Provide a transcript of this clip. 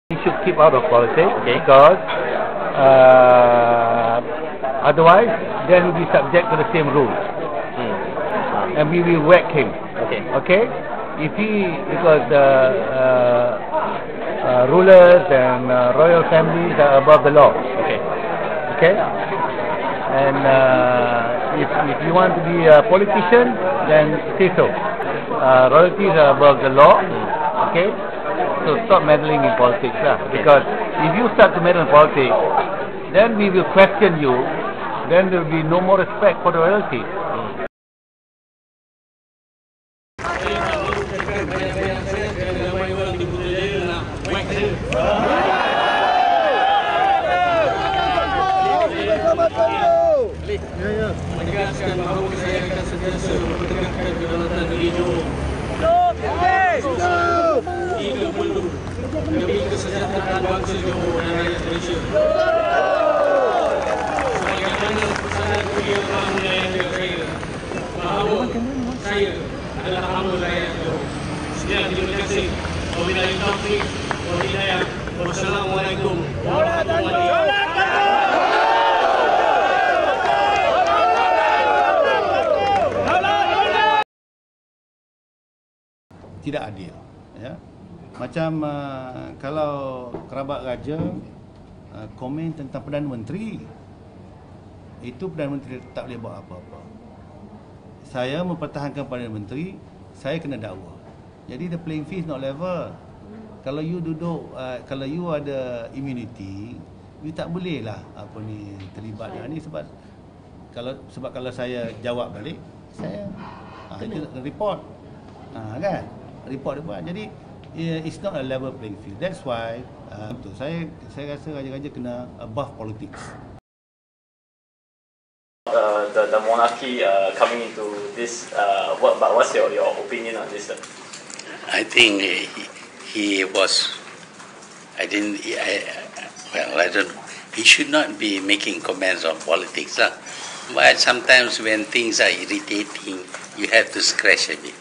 We should keep out of politics because otherwise then we'll be subject to the same rules and we will whack him. Okay? If he, because the rulers and royal families are above the law. Okay? And if you want to be a politician, then say so. Royalties are above the law. Okay? So stop meddling in politics, because if you start to meddle in politics, then we will question you. Then there will be no more respect for the royalty. Menegaskan bahawa saya akan sentiasa mempertegakkan kedaulatan negeri Johor hingga perlu demi kesejahteraan bangsa Johor dan rakyat Malaysia. Sebagaimana pesanan Kuliah Bang menyayangi saya bahawa saya adalah hamba rakyat Johor. Sekian, terima kasih. Wabillahi taufiq wal hidayah. Wassalamualaikum warahmatullahi wabarakatuh. Tidak adil, ya. Macam kalau kerabat raja komen tentang Perdana Menteri, itu Perdana Menteri tak boleh buat apa-apa. Saya mempertahankan Perdana Menteri, saya kena dakwa. Jadi the playing field is not level. Kalau you duduk, kalau you ada immunity, you tak boleh lah terlibat dengan ni, sebab kalau saya jawab balik, saya itu report, kan? Report. Jadi it's not a level playing field. That's why saya rasa raja-raja kena above politics. The monarchy coming into this, what's your opinion on this? I think he was. I don't. He should not be making comments on politics, But sometimes when things are irritating, you have to scratch a bit.